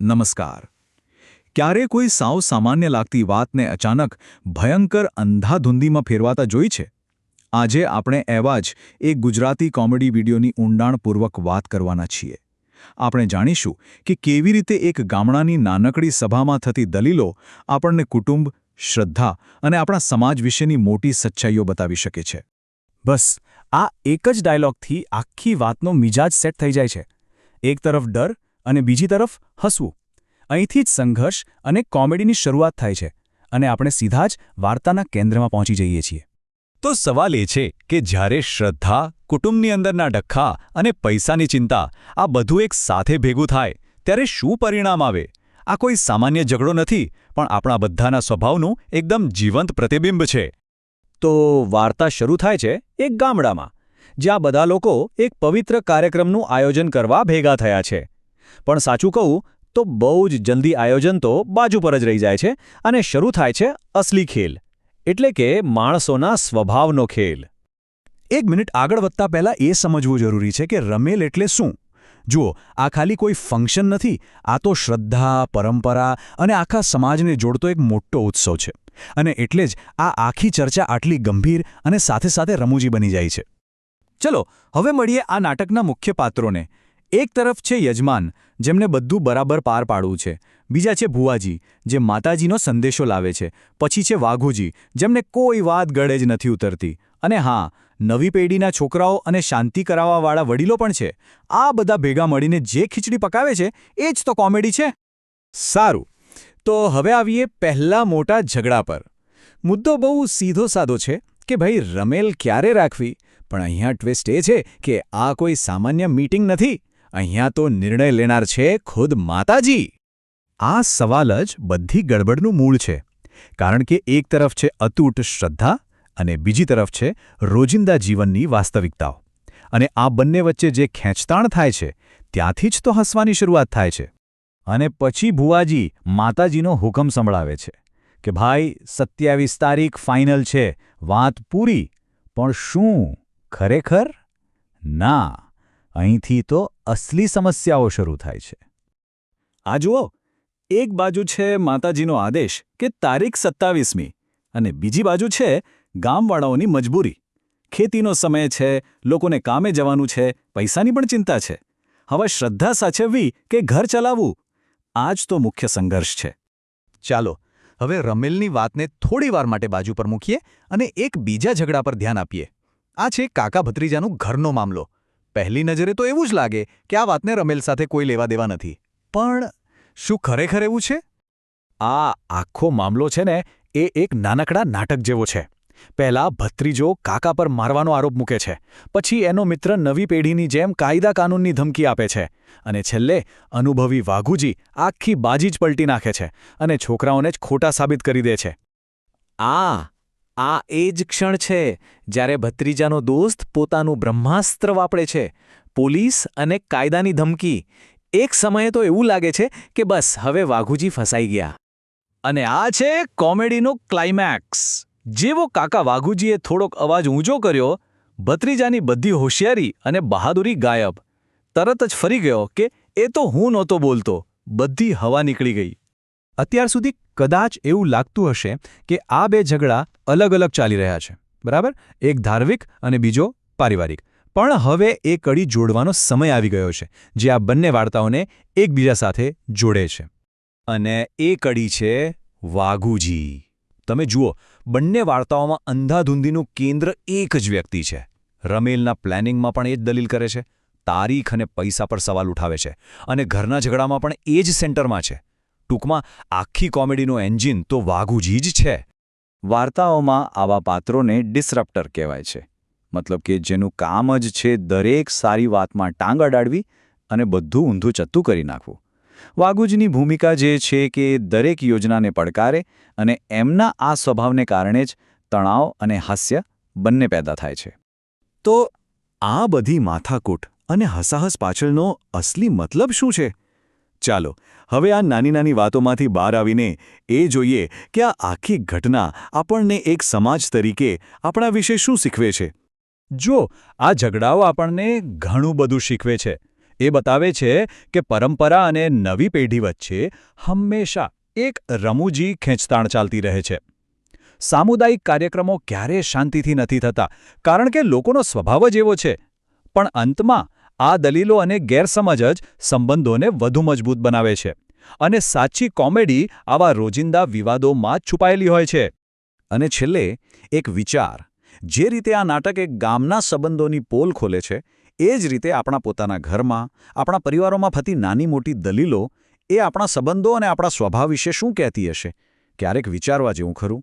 નમસ્કાર. ક્યારે કોઈ સાવ સામાન્ય લાગતી વાતને અચાનક ભયંકર અંધાધૂંધીમાં ફેરવાતા જોઈ છે? આજે આપણે એવા જ એક ગુજરાતી કોમેડી વિડીયોની ઊંડાણપૂર્વક વાત કરવાના છીએ. આપણે જાણીશું કે કેવી રીતે એક ગામડાની નાનકડી સભામાં થતી દલીલો આપણને કુટુંબ, શ્રદ્ધા અને આપણા સમાજ વિશેની મોટી સચ્ચાઈઓ બતાવી શકે છે. બસ આ એક જ ડાયલોગથી આખી વાતનો મિજાજ સેટ થઈ જાય છે. એક તરફ ડર અને બીજી તરફ હસવું. અહીંથી જ સંઘર્ષ અને કોમેડીની શરૂઆત થાય છે અને આપણે સીધા જ વાર્તાના કેન્દ્રમાં પહોંચી જઈએ છીએ. તો સવાલ એ છે કે જ્યારે શ્રદ્ધા, કુટુંબની અંદરના ડખ્ખા અને પૈસાની ચિંતા આ બધું એક સાથે ભેગું થાય ત્યારે શું પરિણામ આવે? આ કોઈ સામાન્ય ઝઘડો નથી, પણ આપણા બધાના સ્વભાવનું એકદમ જીવંત પ્રતિબિંબ છે. તો વાર્તા શરૂ થાય છે એક ગામડામાં, જ્યાં બધા લોકો એક પવિત્ર કાર્યક્રમનું આયોજન કરવા ભેગા થયા છે. પણ સાચું કહું તો બહુ જ જલ્દી આયોજન તો બાજુ પર જ રહી જાય છે અને શરૂ થાય છે અસલી ખેલ, એટલે કે માણસોના સ્વભાવનો ખેલ. એક મિનિટ આગળ વધતા પહેલાં એ સમજવું જરૂરી છે કે રમેલ એટલે શું? જુઓ, આ ખાલી કોઈ ફંક્શન નથી, આ તો શ્રદ્ધા, પરંપરા અને આખા સમાજને જોડતો એક મોટો ઉત્સવ છે. અને એટલે જ આ આખી ચર્ચા આટલી ગંભીર અને સાથે સાથે રમૂજી બની જાય છે. ચલો હવે મળીએ આ નાટકના મુખ્ય પાત્રોને. એક તરફ છે યજમાન, જેમને બધું બરાબર પાર પાડવું છે. બીજા છે ભુવાજી, જે માતાજીનો સંદેશો લાવે છે. પછી છે વાઘુજી, જેમને કોઈ વાત ગળે જ નથી ઉતરતી. અને હા, નવી પેઢીના છોકરાઓ અને શાંતિ કરાવવાવાળા વડીલો પણ છે. આ બધા ભેગા મળીને જે ખીચડી પકાવે છે એ જ તો કોમેડી છે. સારું, તો હવે આવીએ પહેલા મોટા ઝઘડા પર. મુદ્દો બહુ સીધો સાદો છે કે ભાઈ રમેલ ક્યારે રાખવી, પણ અહીંયા ટ્વિસ્ટ એ છે કે આ કોઈ સામાન્ય મીટિંગ નથી. અહીંયા તો નિર્ણય લેનાર છે ખુદ માતાજી. આ સવાલ જ બધી ગડબડનું મૂળ છે, કારણ કે એક તરફ છે અતૂટ શ્રદ્ધા અને બીજી તરફ છે રોજિંદા જીવનની વાસ્તવિકતાઓ. અને આ બંને વચ્ચે જે ખેંચતાણ થાય છે ત્યાંથી જ તો હસવાની શરૂઆત થાય છે. અને પછી ભુવાજી માતાજીનો હુકમ સંભળાવે છે કે ભાઈ 27 તારીખ ફાઇનલ છે, વાત પૂરી. પણ શું ખરેખર? ના, અહીંથી તો અસલી સમસ્યાઓ શરૂ થાય છે. આ જુઓ, એક બાજુ છે માતાજીનો આદેશ કે તારીખ 27મી અને બીજી બાજુ છે ગામવાળાઓની મજબૂરી. ખેતીનો સમય છે, લોકોને કામે જવાનું છે, પૈસાની પણ ચિંતા છે. હવે શ્રદ્ધા સાચવવી કે ઘર ચલાવવું, આ જ તો મુખ્ય સંઘર્ષ છે. ચાલો હવે રમેલની વાતને થોડી વાર માટે બાજુ પર મૂકીએ અને એક બીજા ઝઘડા પર ધ્યાન આપીએ. આ છે કાકા ભત્રીજાનું ઘરનો મામલો. પહેલી નજરે તો એવું જ લાગે કે આ વાતને રમેલ સાથે કોઈ લેવા દેવા નથી. પણ શું ખરેખર એવું છે? આ આખો મામલો છે ને એ એક નાનકડા નાટક જેવો છે. પહેલા ભત્રીજો કાકા પર મારવાનો આરોપ મૂકે છે, પછી એનો મિત્ર નવી પેઢીની જેમ કાયદા કાનૂનની ધમકી આપે છે, અને છેલ્લે અનુભવી વાઘુજી આખી બાજી જ પલટી નાખે છે અને છોકરાઓને જ ખોટા સાબિત કરી દે છે. આ એ જ ક્ષણ છે જ્યારે ભત્રીજાનો દોસ્ત પોતાનું બ્રહ્માસ્ત્ર વાપરે છે, પોલીસ અને કાયદાની ધમકી. એક સમયે તો એવું લાગે છે કે બસ હવે વાઘુજી ફસાઈ ગયા. અને આ છે કોમેડીનો ક્લાઇમેક્સ. જેવો કાકા વાઘુજીએ થોડોક અવાજ ઊંચો કર્યો, ભત્રીજાની બધી હોશિયારી અને બહાદુરી ગાયબ. તરત જ ફરી ગયો કે એ તો હું નહોતો બોલતો. બધી હવા નીકળી ગઈ. અત્યાર સુધી કદાચ એવું લાગતું હશે કે આ બે ઝઘડા અલગ અલગ ચાલી રહ્યા છે, બરાબર? એક ધાર્મિક અને બીજો પારિવારિક. પણ હવે એ કડી જોડવાનો સમય આવી ગયો છે જે આ બંને વાર્તાઓને એકબીજા સાથે જોડે છે. અને એ કડી છે વાઘુજી. તમે જુઓ, બંને વાર્તાઓમાં અંધાધૂંધીનું કેન્દ્ર એક જ વ્યક્તિ છે. રમેલના પ્લાનિંગમાં પણ એ જ દલીલ કરે છે, તારીખ અને પૈસા પર સવાલ ઉઠાવે છે, અને ઘરના ઝઘડામાં પણ એ જ સેન્ટરમાં છે. ટૂંકમાં આખી કોમેડીનો એન્જિન તો વાઘુજી જ છે. વાર્તાઓમાં આવા પાત્રોને ડિસરપ્ટર કહેવાય છે. મતલબ કે જેનું કામ જ છે દરેક સારી વાતમાં ટાંગ અડાડવી અને બધું ઊંધું ચત્તું કરી નાખવું. વાઘુજીની ભૂમિકા જે છે કે દરેક યોજનાને પડકારે, અને એમના આ સ્વભાવને કારણે જ તણાવ અને હાસ્ય બંને પેદા થાય છે. તો આ બધી માથાકૂટ અને હસાહસ પાછળનો અસલી મતલબ શું છે? ચાલો હવે આ નાની નાની વાતોમાંથી બહાર આવીને એ જોઈએ કે આ આખી ઘટના આપણને એક સમાજ તરીકે આપણા વિશે શું શીખવે છે. જો આ ઝઘડાઓ આપણને ઘણું બધું શીખવે છે. એ બતાવે છે કે પરંપરા અને નવી પેઢી વચ્ચે હંમેશા એક રમૂજી ખેંચતાણ ચાલતી રહે છે. સામુદાયિક કાર્યક્રમો ક્યારેય શાંતિથી નથી થતા, કારણ કે લોકોનો સ્વભાવ જ એવો છે. પણ અંતમાં આ દલીલો અને ગેરસમજ જ સંબંધોને વધુ મજબૂત બનાવે છે. અને સાચી કોમેડી આવા રોજિંદા વિવાદોમાં જ છુપાયેલી હોય છે. અને છેલ્લે એક વિચાર, જે રીતે આ નાટક એક ગામના સંબંધોની પોલ ખોલે છે, એ જ રીતે આપણા પોતાના ઘરમાં, આપણા પરિવારોમાં થતી નાની મોટી દલીલો એ આપણા સંબંધો અને આપણા સ્વભાવ વિશે શું કહેતી હશે? ક્યારેક વિચારવા જેવું ખરું.